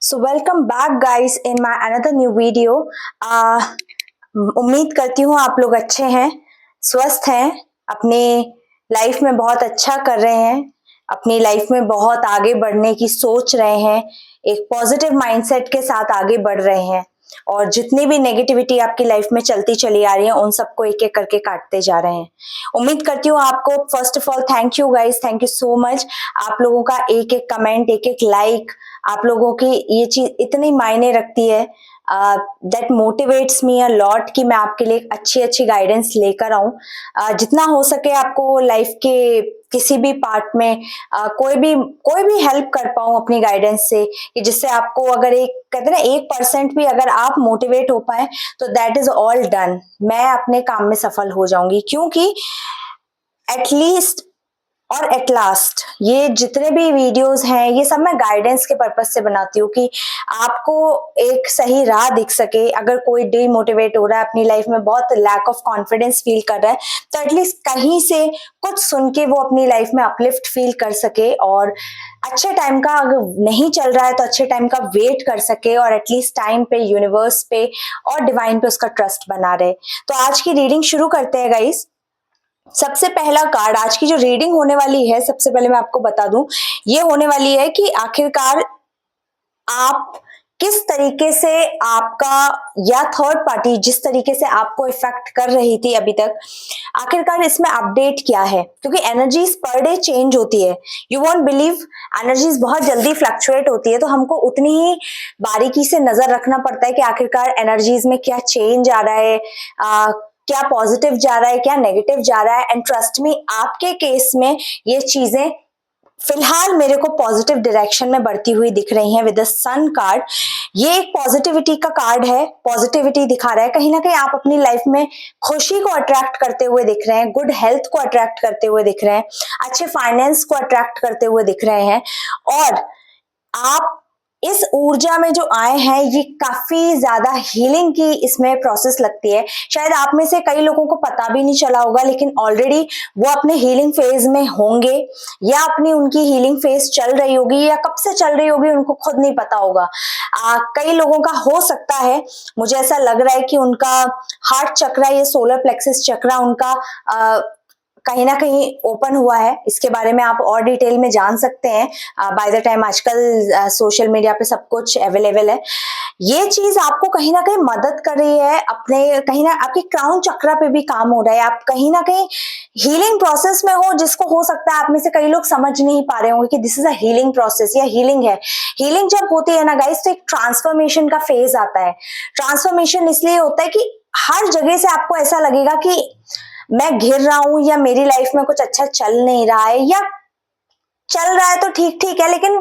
So welcome back guys in my another new video. उम्मीद करती हूँ आप लोग अच्छे हैं, स्वस्थ हैं, अपने लाइफ में बहुत अच्छा कर रहे हैं, अपनी लाइफ में बहुत आगे बढ़ने की सोच रहे हैं, एक पॉजिटिव माइंडसेट के साथ आगे बढ़ रहे हैं और जितनी भी नेगेटिविटी आपकी लाइफ में चलती चली आ रही है उन सबको एक एक करके काटते जा रहे हैं। उम्मीद करती हूँ आपको first of all thank you guys, thank you so much. आप लोगों का एक एक कमेंट, एक एक लाइक, आप लोगों की ये चीज इतनी मायने रखती है, that motivates me a lot कि मैं आपके लिए अच्छी अच्छी गाइडेंस लेकर आऊं। जितना हो सके आपको लाइफ के किसी भी पार्ट में कोई भी हेल्प कर पाऊं अपनी गाइडेंस से, कि जिससे आपको अगर एक कहते हैं ना 1% भी अगर आप मोटिवेट हो पाए तो दैट इज ऑल डन। मैं अपने काम में सफल हो जाऊंगी, क्योंकि एटलीस्ट और एट लास्ट ये जितने भी वीडियोस हैं ये सब मैं गाइडेंस के पर्पज से बनाती हूँ कि आपको एक सही राह दिख सके। अगर कोई डीमोटिवेट हो रहा है, अपनी लाइफ में बहुत लैक ऑफ कॉन्फिडेंस फील कर रहा है, तो एटलीस्ट कहीं से कुछ सुन के वो अपनी लाइफ में अपलिफ्ट फील कर सके और अच्छे टाइम का, अगर नहीं चल रहा है तो अच्छे टाइम का वेट कर सके और एटलीस्ट टाइम पे, यूनिवर्स पे और डिवाइन पे उसका ट्रस्ट बना रहे। तो आज की रीडिंग शुरू करते हैं गाइस। सबसे पहला कार्ड, आज की जो रीडिंग होने वाली है, सबसे पहले मैं आपको बता दूं, ये होने वाली है कि आखिरकार आप किस तरीके से आपका या थर्ड पार्टी जिस तरीके से आपको इफेक्ट कर रही थी अभी तक, आखिरकार इसमें अपडेट क्या है। क्योंकि एनर्जीज पर डे चेंज होती है, यू वोंट बिलीव, एनर्जीज बहुत जल्दी फ्लक्चुएट होती है, तो हमको उतनी ही बारीकी से नजर रखना पड़ता है कि आखिरकार एनर्जीज में क्या चेंज आ रहा है, क्या पॉजिटिव जा रहा है, क्या नेगेटिव जा रहा है। एंड ट्रस्ट मी, आपके केस में ये चीजें फिलहाल मेरे को पॉजिटिव डायरेक्शन में बढ़ती हुई दिख रही हैं विद द सन कार्ड। ये एक पॉजिटिविटी का कार्ड है, पॉजिटिविटी दिखा रहा है। कहीं ना कहीं आप अपनी लाइफ में खुशी को अट्रैक्ट करते हुए दिख रहे हैं, गुड हेल्थ को अट्रैक्ट करते हुए दिख रहे हैं, अच्छे फाइनेंस को अट्रैक्ट करते हुए दिख रहे हैं। और आप इस ऊर्जा में जो आए हैं, ये काफी ज्यादा हीलिंग की इसमें प्रोसेस लगती है। शायद आप में से कई लोगों को पता भी नहीं चला होगा, लेकिन ऑलरेडी वो अपने हीलिंग फेज में होंगे या अपनी उनकी हीलिंग फेज चल रही होगी या कब से चल रही होगी उनको खुद नहीं पता होगा। कई लोगों का हो सकता है, मुझे ऐसा लग रहा है कि उनका हार्ट चक्रा, ये सोलर प्लेक्सिस चक्रा उनका कहीं ना कहीं ओपन हुआ है। इसके बारे में आप और डिटेल में जान सकते हैं बाय द टाइम। आजकल सोशल मीडिया पे सब कुछ अवेलेबल है। ये चीज आपको कहीं ना कहीं मदद कर रही है, अपने कहीं ना आपके क्राउन चक्रा पे भी काम हो रहा है। आप कहीं ना कहीं हीलिंग प्रोसेस में हो, जिसको हो सकता है आप में से कई लोग समझ नहीं पा रहे होंगे कि this is a healing process या हीलिंग है। हीलिंग जब होती है ना गाइस, तो एक ट्रांसफॉर्मेशन का फेज आता है। ट्रांसफॉर्मेशन इसलिए होता है कि हर जगह से आपको ऐसा लगेगा कि मैं घिर रहा हूं या मेरी लाइफ में कुछ अच्छा चल नहीं रहा है, या चल रहा है तो ठीक ठीक है लेकिन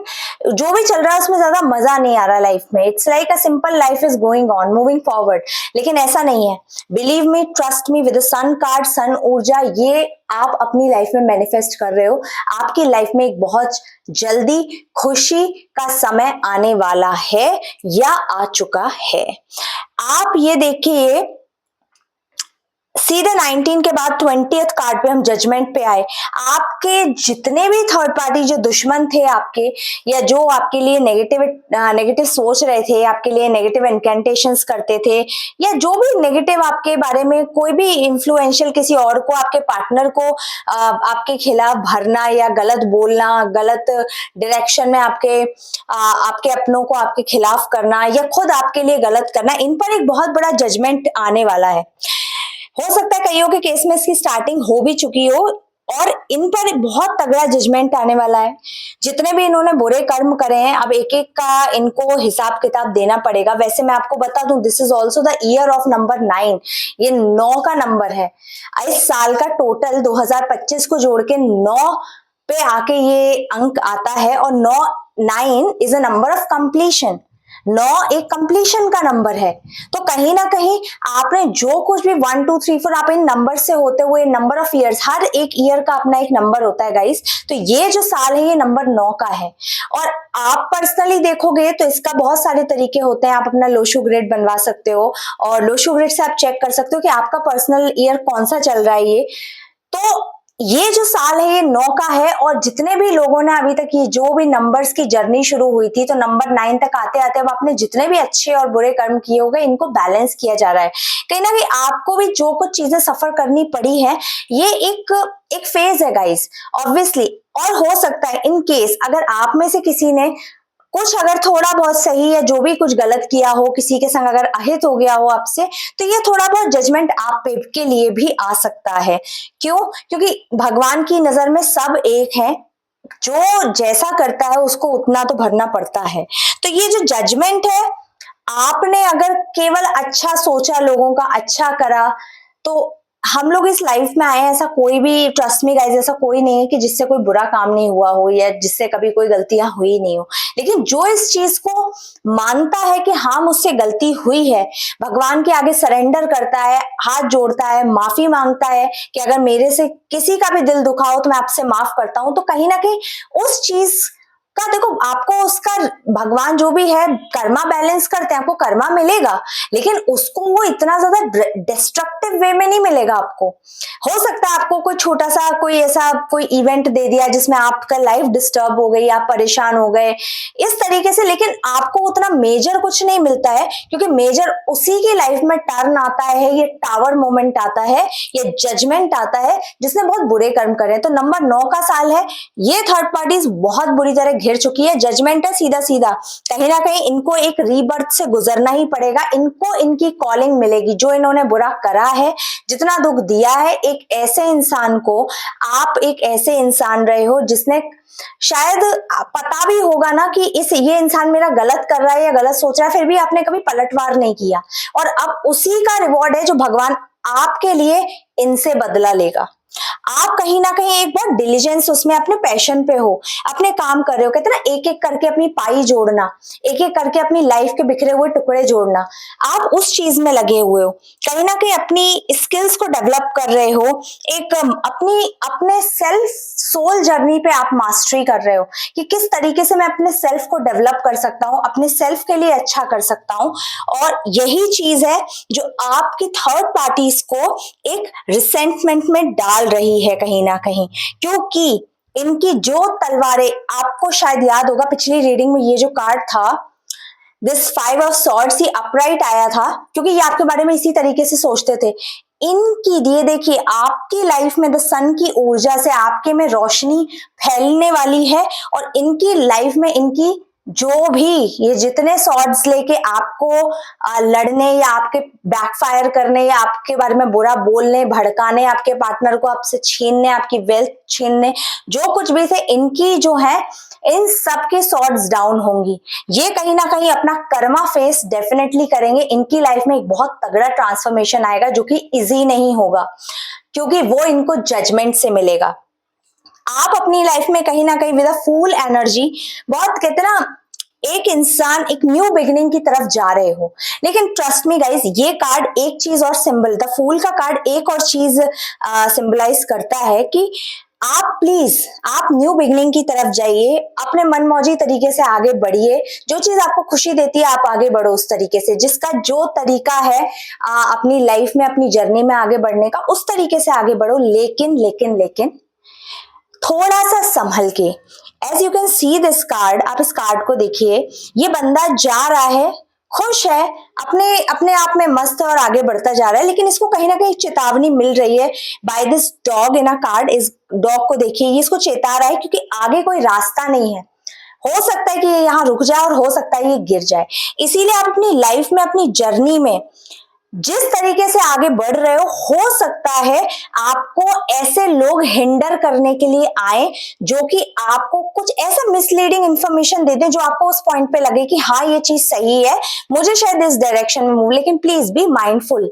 जो भी चल रहा है उसमें ज्यादा मजा नहीं आ रहा लाइफ में। It's like a simple life is going on, moving forward. लेकिन ऐसा नहीं है, believe me, trust me, with the sun card, sun ऊर्जा, ये आप अपनी लाइफ में मैनिफेस्ट कर रहे हो। आपकी लाइफ में एक बहुत जल्दी खुशी का समय आने वाला है या आ चुका है। आप ये देखिए, सीधे 19 के बाद 20th कार्ड पे हम जजमेंट पे आए। आपके जितने भी थर्ड पार्टी जो दुश्मन थे आपके, या जो आपके लिए नेगेटिव सोच रहे थे, आपके लिए नेगेटिव इनकेंटेशंस करते थे, या जो भी नेगेटिव आपके बारे में कोई भी इन्फ्लुएंशियल किसी और को, आपके पार्टनर को आपके खिलाफ भरना या गलत बोलना, गलत डायरेक्शन में आपके अपनों को आपके खिलाफ करना या खुद आपके लिए गलत करना, इन पर एक बहुत बड़ा जजमेंट आने वाला है। हो सकता है कईयों के केस में इसकी स्टार्टिंग हो भी चुकी हो और इन पर बहुत तगड़ा जजमेंट आने वाला है। जितने भी इन्होंने बुरे कर्म करे हैं, अब एक एक का इनको हिसाब किताब देना पड़ेगा। वैसे मैं आपको बता दूं, this is also the year of number 9। ये 9 का नंबर है। इस साल का टोटल 2025 को जोड़ के 9 पे आके ये अंक आता है, और 9 is a number of completion. 9 एक कंप्लीशन का नंबर है। तो कहीं ना कहीं आपने जो कुछ भी 1 2 3 4 आप इन नंबर से होते हुए, नंबर ऑफ ईयर्स, हर एक ईयर का अपना एक नंबर होता है गाइस। तो ये जो साल है ये नंबर 9 का है। और आप पर्सनली देखोगे तो इसका बहुत सारे तरीके होते हैं। आप अपना लोशो ग्रेड बनवा सकते हो और लोशो ग्रेड से आप चेक कर सकते हो कि आपका पर्सनल ईयर कौन सा चल रहा है। ये तो ये जो साल है ये 9 का है, और जितने भी लोगों ने अभी तक ये जो भी नंबर्स की जर्नी शुरू हुई थी, तो नंबर 9 तक आते आते अब आपने जितने भी अच्छे और बुरे कर्म किए होंगे इनको बैलेंस किया जा रहा है। कहीं ना कहीं आपको भी जो कुछ चीजें सफर करनी पड़ी है, ये एक एक फेज है गाइस, ऑब्वियसली। और हो सकता है इन केस अगर आप में से किसी ने कुछ अगर थोड़ा बहुत सही या जो भी कुछ गलत किया हो, किसी के संग अगर अहित हो गया हो आपसे, तो ये थोड़ा बहुत जजमेंट आप पे के लिए भी आ सकता है। क्यों? क्योंकि भगवान की नजर में सब एक है, जो जैसा करता है उसको उतना तो भरना पड़ता है। तो ये जो जजमेंट है, आपने अगर केवल अच्छा सोचा, लोगों का अच्छा करा, तो हम लोग इस लाइफ में आए हैं, ऐसा कोई भी, ट्रस्ट मी गाइस, ऐसा कोई नहीं है कि जिससे कोई बुरा काम नहीं हुआ हो या जिससे कभी कोई गलतियां हुई नहीं हो। लेकिन जो इस चीज को मानता है कि हाँ मुझसे गलती हुई है, भगवान के आगे सरेंडर करता है, हाथ जोड़ता है, माफी मांगता है कि अगर मेरे से किसी का भी दिल दुखा हो तो मैं आपसे माफ करता हूं, तो कहीं ना कहीं उस चीज का, देखो आपको उसका, भगवान जो भी है कर्मा बैलेंस करते हैं, आपको कर्मा मिलेगा, लेकिन उसको वो इतना ज्यादा डिस्ट्रक्टिव वे में नहीं मिलेगा आपको। हो सकता है आपको कोई छोटा सा कोई ऐसा कोई इवेंट दे दिया जिसमें आपका लाइफ डिस्टर्ब हो गई, आप परेशान हो गए इस तरीके से, लेकिन आपको उतना मेजर कुछ नहीं मिलता है, क्योंकि मेजर उसी की लाइफ में टर्न आता है, ये टावर मोमेंट आता है, ये जजमेंट आता है जिसने बहुत बुरे कर्म करे। तो नंबर 9 का साल है, ये थर्ड पार्टीज बहुत बुरी तरह घिर चुकी है, जजमेंट है सीधा सीधा, कहीं ना कहीं इनको एक रीबर्थ से गुजरना ही पड़ेगा, इनको इनकी कॉलिंग मिलेगी। जो इन्होंने बुरा करा है, जितना दुख दिया है एक ऐसे इंसान को, आप एक ऐसे इंसान रहे हो जिसने शायद पता भी होगा ना कि ये इंसान मेरा गलत कर रहा है या गलत सोच रहा है, फिर भी आपने कभी पलटवार नहीं किया, और अब उसी का रिवॉर्ड है जो भगवान आपके लिए इनसे बदला लेगा। आप कहीं ना कहीं एक बहुत डिलीजेंस उसमें अपने पैशन पे हो, अपने काम कर रहे हो, कहते हैं ना एक एक करके अपनी पाई जोड़ना, एक एक करके अपनी लाइफ के बिखरे हुए टुकड़े जोड़ना, आप उस चीज में लगे हुए हो, कहीं ना कहीं अपनी स्किल्स को डेवलप कर रहे हो, एक अपनी अपने सेल्फ सोल जर्नी पे आप मास्टरी कर रहे हो कि किस तरीके से मैं अपने सेल्फ को डेवलप कर सकता हूँ, अपने सेल्फ के लिए अच्छा कर सकता हूँ। और यही चीज है जो आपकी थर्ड पार्टीज को एक रिसेंटमेंट में डाल रही है कहीं ना कहीं, क्योंकि इनकी जो तलवारें, आपको शायद याद होगा पिछली रीडिंग में ये जो कार्ड था, दिस 5 ऑफ सॉर्ड्स, ये अपराइट आया था, क्योंकि ये आपके बारे में इसी तरीके से सोचते थे। इनकी ये देखिए, आपकी लाइफ में द सन की ऊर्जा से आपके में रोशनी फैलने वाली है, और इनकी लाइफ में इनकी जो भी ये जितने सॉर्ड्स लेके आपको लड़ने या आपके बैकफायर करने या आपके बारे में बुरा बोलने, भड़काने, आपके पार्टनर को आपसे छीनने, आपकी वेल्थ छीनने, जो कुछ भी थे, इनकी जो है इन सब के सॉर्ड्स डाउन होंगी। ये कहीं ना कहीं अपना कर्मा फेस डेफिनेटली करेंगे, इनकी लाइफ में एक बहुत तगड़ा ट्रांसफॉर्मेशन आएगा जो कि इजी नहीं होगा, क्योंकि वो इनको जजमेंट से मिलेगा। आप अपनी लाइफ में कहीं ना कहीं विद अ फुल एनर्जी, बहुत कहते ना एक इंसान एक न्यू बिगिनिंग की तरफ जा रहे हो, लेकिन ट्रस्ट मी गाइस, ये कार्ड एक चीज और सिंबल, द फूल का कार्ड एक और चीज सिंबलाइज करता है कि आप प्लीज, आप न्यू बिगिनिंग की तरफ जाइए, अपने मनमौजी तरीके से आगे बढ़िए, जो चीज आपको खुशी देती है आप आगे बढ़ो उस तरीके से, जिसका जो तरीका है अपनी लाइफ में अपनी जर्नी में आगे बढ़ने का, उस तरीके से आगे बढ़ो, लेकिन लेकिन लेकिन थोड़ा सा संभल के। As you can see this card, आप इस कार्ड को देखिए, ये बंदा जा रहा है, खुश है, अपने अपने आप में मस्त है और आगे बढ़ता जा रहा है, लेकिन इसको कहीं ना कहीं चेतावनी मिल रही है by this dog in a card. इस डॉग को देखिए, ये इसको चेता रहा है क्योंकि आगे कोई रास्ता नहीं है, हो सकता है कि ये यहाँ रुक जाए और हो सकता है ये गिर जाए। इसीलिए आप अपनी लाइफ में, अपनी जर्नी में जिस तरीके से आगे बढ़ रहे हो सकता है आपको ऐसे लोग हिंडर करने के लिए आए जो कि आपको कुछ ऐसा मिसलीडिंग इंफॉर्मेशन दे दें जो आपको उस पॉइंट पे लगे कि हाँ ये चीज सही है, मुझे शायद इस डायरेक्शन में मूव, लेकिन प्लीज बी माइंडफुल।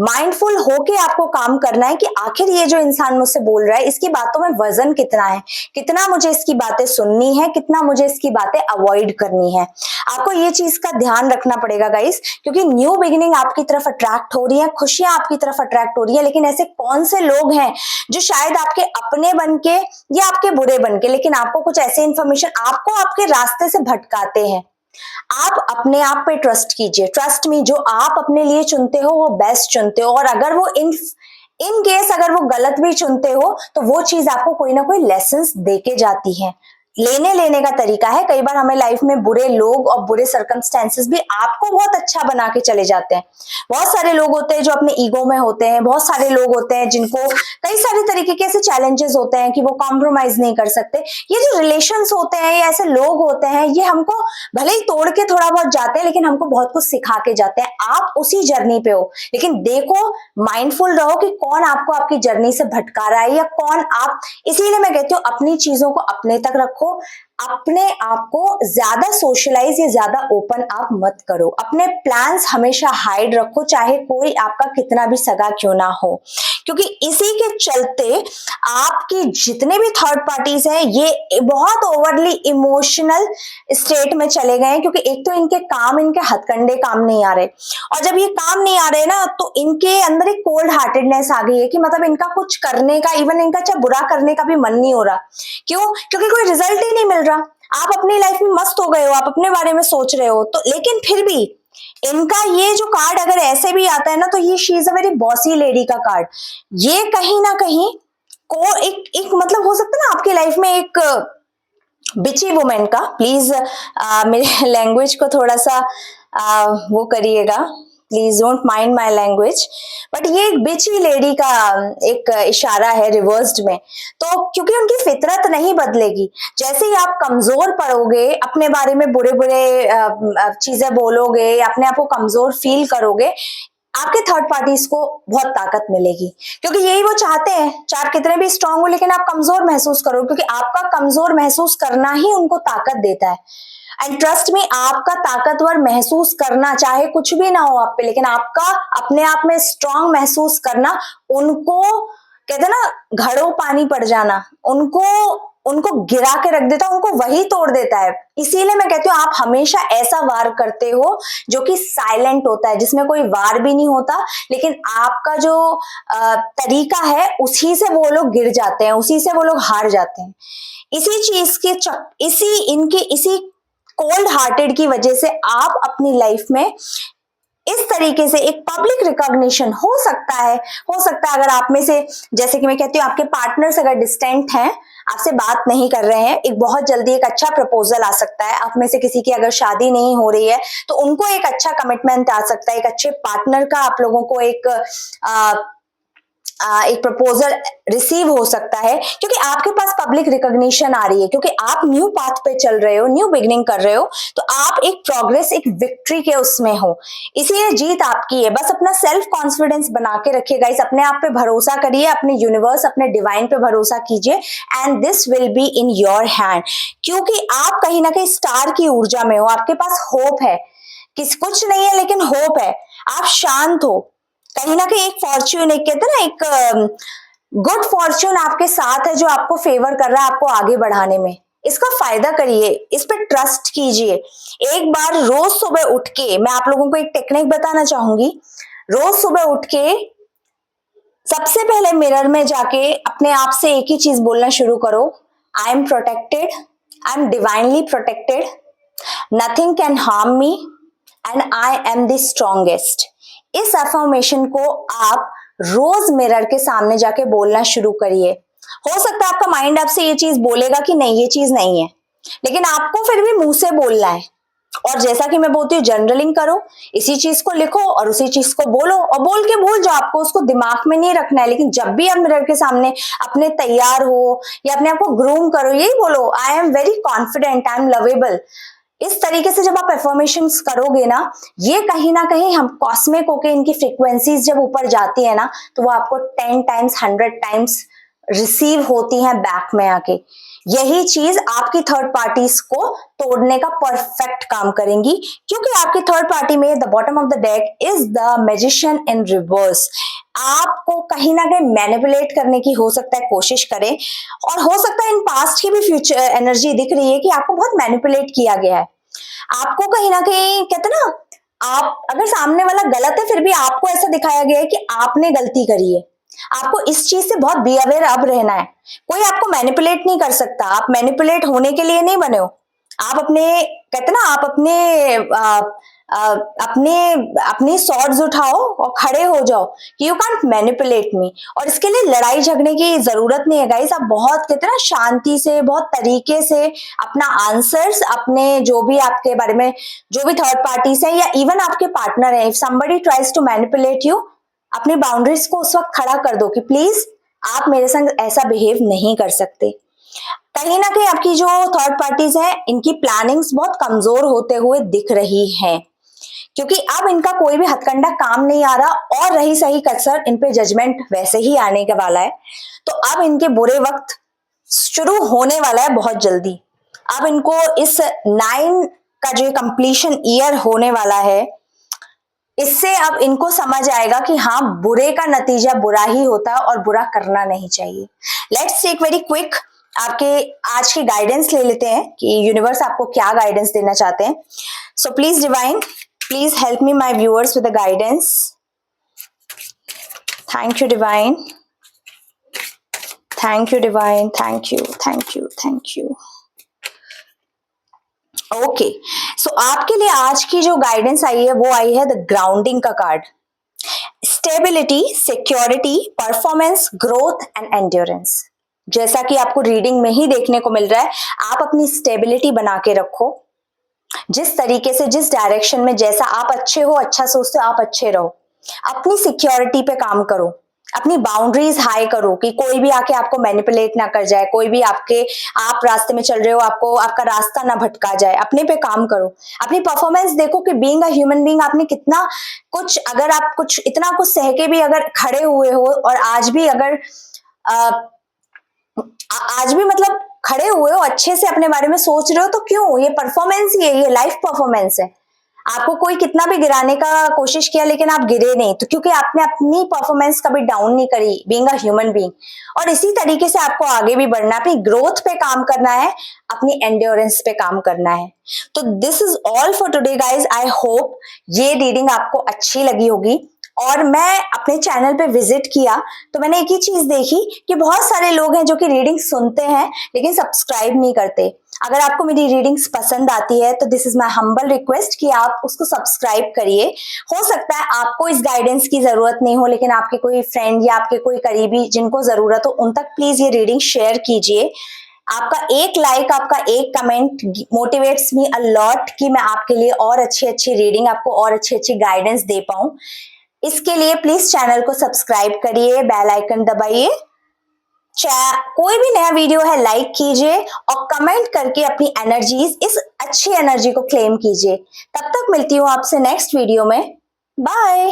माइंडफुल होके आपको काम करना है कि आखिर ये जो इंसान मुझसे बोल रहा है इसकी बातों में वजन कितना है, कितना मुझे इसकी बातें सुननी है, कितना मुझे इसकी बातें अवॉइड करनी है। आपको ये चीज का ध्यान रखना पड़ेगा गाइस, क्योंकि न्यू बिगिनिंग आपकी तरफ अट्रैक्ट हो रही है, खुशियां आपकी तरफ अट्रैक्ट हो रही है, लेकिन ऐसे कौन से लोग हैं जो शायद आपके अपने बनके या आपके बुरे बनके, लेकिन आपको कुछ ऐसे इंफॉर्मेशन आपको आपके रास्ते से भटकाते हैं। आप अपने आप पे ट्रस्ट कीजिए, ट्रस्ट मी, जो आप अपने लिए चुनते हो वो बेस्ट चुनते हो, और अगर वो इन केस अगर वो गलत भी चुनते हो तो वो चीज आपको कोई ना कोई लेसन्स देके जाती है। लेने लेने का तरीका है। कई बार हमें लाइफ में बुरे लोग और बुरे सर्कमस्टेंसेस भी आपको बहुत अच्छा बना के चले जाते हैं। बहुत सारे लोग होते हैं जो अपने ईगो में होते हैं, बहुत सारे लोग होते हैं जिनको कई सारे तरीके के ऐसे चैलेंजेस होते हैं कि वो कॉम्प्रोमाइज नहीं कर सकते। ये जो रिलेशंस होते हैं, ये ऐसे लोग होते हैं, ये हमको भले ही तोड़ के थोड़ा बहुत जाते हैं लेकिन हमको बहुत कुछ सिखा के जाते हैं। आप उसी जर्नी पे हो, लेकिन देखो, माइंडफुल रहो कि कौन आपको आपकी जर्नी से भटका रहा है या कौन आप। इसीलिए मैं कहती हूँ अपनी चीजों को अपने तक रखो, अपने आप को ज्यादा सोशलाइज या ज्यादा ओपन आप मत करो। अपने प्लान्स हमेशा हाइड रखो, चाहे कोई आपका कितना भी सगा क्यों ना हो, क्योंकि इसी के चलते आपकी जितने भी थर्ड पार्टीज हैं ये बहुत ओवरली इमोशनल स्टेट में चले गए हैं, क्योंकि एक तो इनके हथकंडे काम नहीं आ रहे, और जब ये काम नहीं आ रहे ना तो इनके अंदर एक कोल्ड हार्टेडनेस आ गई है कि मतलब इनका कुछ करने का, इवन इनका चाहे बुरा करने का भी मन नहीं हो रहा। क्यों? क्योंकि कोई रिजल्ट ही नहीं मिल रहा। आप अपनी लाइफ में मस्त हो गए हो, आप अपने बारे में सोच रहे हो, तो लेकिन फिर भी इनका ये जो कार्ड अगर ऐसे भी आता है ना, तो ये she is a very bossy lady का कार्ड। ये कहीं ना कहीं को एक मतलब हो सकता है ना आपकी लाइफ में एक बिची वुमेन का, प्लीज मेरे लैंग्वेज को थोड़ा सा वो करिएगा, please don't mind my language, but ये एक बिची लेडी का एक इशारा है रिवर्स्ड में। तो क्योंकि उनकी फितरत नहीं बदलेगी, जैसे ही आप कमजोर पड़ोगे, अपने बारे में बुरे बुरे चीजें बोलोगे, अपने आप को कमजोर फील करोगे, आपके थर्ड पार्टीज को बहुत ताकत मिलेगी, क्योंकि यही वो चाहते हैं। चार कितने भी स्ट्रांग हो लेकिन आप कमजोर महसूस करो, क्योंकि आपका कमजोर महसूस करना ही उनको ताकत देता है। एंड ट्रस्ट में, आपका ताकतवर महसूस करना, चाहे कुछ भी ना हो आप पे, लेकिन आपका अपने आप में स्ट्रांग महसूस करना, उनको कहते हैं ना घड़ों पानी पड़ जाना, उनको उनको गिरा के रख देता है, उनको वही तोड़ देता है। इसीलिए मैं कहती हूँ आप हमेशा ऐसा वार करते हो जो कि साइलेंट होता है, जिसमें कोई वार भी नहीं होता, लेकिन आपका जो तरीका है उसी से वो लोग गिर जाते हैं, उसी से वो लोग हार जाते हैं। इसी चीज के इसी कोल्ड हार्टेड की वजह से आप अपनी लाइफ में इस तरीके से एक पब्लिक रिकॉग्निशन हो सकता है। अगर आप में से, जैसे कि मैं कहती हूँ, आपके पार्टनर्स अगर डिस्टेंट हैं, आपसे बात नहीं कर रहे हैं, एक बहुत जल्दी एक अच्छा प्रपोजल आ सकता है। आप में से किसी की अगर शादी नहीं हो रही है तो उनको एक अच्छा कमिटमेंट आ सकता है, एक अच्छे पार्टनर का आप लोगों को एक प्रपोजल रिसीव हो सकता है, क्योंकि आपके पास पब्लिक रिकॉग्निशन आ रही है, क्योंकि आप न्यू पाथ पे चल रहे हो, न्यू बिगनिंग कर रहे हो, तो आप एक प्रोग्रेस, एक विक्ट्री के उसमें हो, इसीलिए जीत आपकी है। बस अपना सेल्फ कॉन्फिडेंस बना के रखिए गाइस, अपने आप पे भरोसा करिए, अपने यूनिवर्स, अपने डिवाइन पे भरोसा कीजिए, and this will be in your hand, क्योंकि आप कहीं ना कहीं स्टार की ऊर्जा में हो, आपके पास होप है, कुछ नहीं है लेकिन होप है, आप शांत हो, कहीं ना कहीं एक फॉर्च्यून, एक कहते हैं ना, एक गुड फॉर्च्यून आपके साथ है जो आपको फेवर कर रहा है आपको आगे बढ़ाने में। इसका फायदा करिए, इस पर ट्रस्ट कीजिए। एक बार रोज सुबह उठ के, मैं आप लोगों को एक टेक्निक बताना चाहूंगी, रोज सुबह उठ के सबसे पहले मिरर में जाके अपने आप से एक ही चीज बोलना शुरू करो, I am protected, I am divinely protected, nothing can harm me, and I am the strongest. इस अफर्मेशन को आप रोज मिरर के सामने जाके बोलना शुरू करिए। हो सकता है आपका माइंड आपसे ये चीज बोलेगा कि नहीं, ये चीज नहीं है, लेकिन आपको फिर भी मुंह से बोलना है। और जैसा कि मैं बोलती हूँ, जर्नलिंग करो, इसी चीज को लिखो और उसी चीज को बोलो, और बोल के भूल जाओ, आपको उसको दिमाग में नहीं रखना है। लेकिन जब भी आप मिरर के सामने अपने तैयार हो या अपने आप को ग्रूम करो, यही बोलो, I am very confident, I am lovable. इस तरीके से जब आप एफर्मेशंस करोगे ना, ये कहीं ना कहीं हम कॉस्मिक होके इनकी फ्रीक्वेंसीज जब ऊपर जाती है ना, तो वो आपको 10 टाइम्स 100 टाइम्स रिसीव होती हैं बैक में आके। यही चीज आपकी थर्ड पार्टीज को तोड़ने का परफेक्ट काम करेंगी, क्योंकि आपकी थर्ड पार्टी में the bottom of the deck is the magician in reverse. आपको कहीं ना कहीं मैनिपुलेट करने की हो सकता है कोशिश करें, और हो सकता है इन पास्ट की भी फ्यूचर एनर्जी दिख रही है कि आपको बहुत मैनिपुलेट किया गया है। आपको कहीं ना कहीं, कहते ना, आप अगर सामने वाला गलत है फिर भी आपको ऐसा दिखाया गया है कि आपने गलती करी है। आपको इस चीज से बहुत बी अवेयर अब रहना है। कोई आपको मैनिपुलेट नहीं कर सकता, आप मैनिपुलेट होने के लिए नहीं बने हो। आप अपने, कहते ना, आप अपने अपनी स्वॉर्ड्स उठाओ और खड़े हो जाओ। यू कांट मैनिपुलेट मी। और इसके लिए लड़ाई झगड़ने की जरूरत नहीं है गाइस। आप बहुत कहते हैं ना शांति से, बहुत तरीके से अपना आंसर्स, अपने जो भी आपके बारे में जो भी थर्ड पार्टीज है या इवन आपके पार्टनर है, if somebody tries to manipulate you, अपनी बाउंड्रीज को उस वक्त खड़ा कर दो कि प्लीज आप मेरे संग ऐसा बिहेव नहीं कर सकते। कहीं ना कहीं आपकी जो थर्ड पार्टीज हैं इनकी प्लानिंग्स बहुत कमजोर होते हुए दिख रही हैं, क्योंकि अब इनका कोई भी हथकंडा काम नहीं आ रहा और रही सही कसर इन पे जजमेंट वैसे ही आने के वाला है। तो अब इनके बुरे वक्त शुरू होने वाला है बहुत जल्दी। अब इनको इस 9 का जो कंप्लीशन ईयर होने वाला है, इससे अब इनको समझ आएगा कि हाँ, बुरे का नतीजा बुरा ही होता है और बुरा करना नहीं चाहिए। लेट्स टेक वेरी क्विक आपके आज की गाइडेंस ले लेते हैं कि यूनिवर्स आपको क्या गाइडेंस देना चाहते हैं। So please divine, please help me my viewers with the guidance. Thank you divine, thank you divine, thank you, thank you, thank you. Okay, so आपके लिए आज की जो गाइडेंस आई है वो आई है द ग्राउंडिंग का card. Stability, security, performance, growth and endurance. जैसा कि आपको रीडिंग में ही देखने को मिल रहा है, आप अपनी स्टेबिलिटी बना के रखो। जिस तरीके से, जिस डायरेक्शन में, जैसा आप अच्छे हो, अच्छा सोचते हो, आप अच्छे रहो। अपनी सिक्योरिटी पे काम करो, अपनी बाउंड्रीज हाई करो कि कोई भी आके आपको मैनिपुलेट ना कर जाए, कोई भी आप रास्ते में चल रहे हो, आपका रास्ता ना भटका जाए। अपने पे काम करो, अपनी परफॉर्मेंस देखो कि बीइंग अ ह्यूमन बीइंग आपने कितना कुछ, अगर आप कुछ इतना कुछ सह के भी अगर खड़े हुए हो और आज भी मतलब खड़े हुए हो, अच्छे से अपने बारे में सोच रहे हो, तो क्यों? ये परफॉर्मेंस ही है, ये लाइफ परफॉर्मेंस है। आपको कोई कितना भी गिराने का कोशिश किया लेकिन आप गिरे नहीं, तो क्योंकि आपने अपनी परफॉर्मेंस कभी डाउन नहीं करी बीइंग अ ह्यूमन बीइंग। और इसी तरीके से आपको आगे भी बढ़ना है, अपनी ग्रोथ पे काम करना है, अपनी एंड्योरेंस पे काम करना है। तो this is all for today guys. I hope ये रीडिंग आपको अच्छी लगी होगी। और मैं अपने चैनल पे विजिट किया तो मैंने एक ही चीज देखी कि बहुत सारे लोग हैं जो कि रीडिंग सुनते हैं लेकिन सब्सक्राइब नहीं करते। अगर आपको मेरी रीडिंग्स पसंद आती है तो this is my humble request कि आप उसको सब्सक्राइब करिए। हो सकता है आपको इस गाइडेंस की जरूरत नहीं हो, लेकिन आपके कोई फ्रेंड या आपके कोई करीबी जिनको जरूरत हो उन तक प्लीज ये रीडिंग शेयर कीजिए। आपका एक लाइक, आपका एक comment motivates me a lot कि मैं आपके लिए और अच्छी अच्छी रीडिंग, आपको और अच्छी अच्छी गाइडेंस दे पाऊं। इसके लिए प्लीज चैनल को सब्सक्राइब करिए, बेल आइकन दबाइए, कोई भी नया वीडियो है लाइक कीजिए और कमेंट करके अपनी एनर्जीज, इस अच्छी एनर्जी को क्लेम कीजिए। तब तक मिलती हूँ आपसे नेक्स्ट वीडियो में। बाय।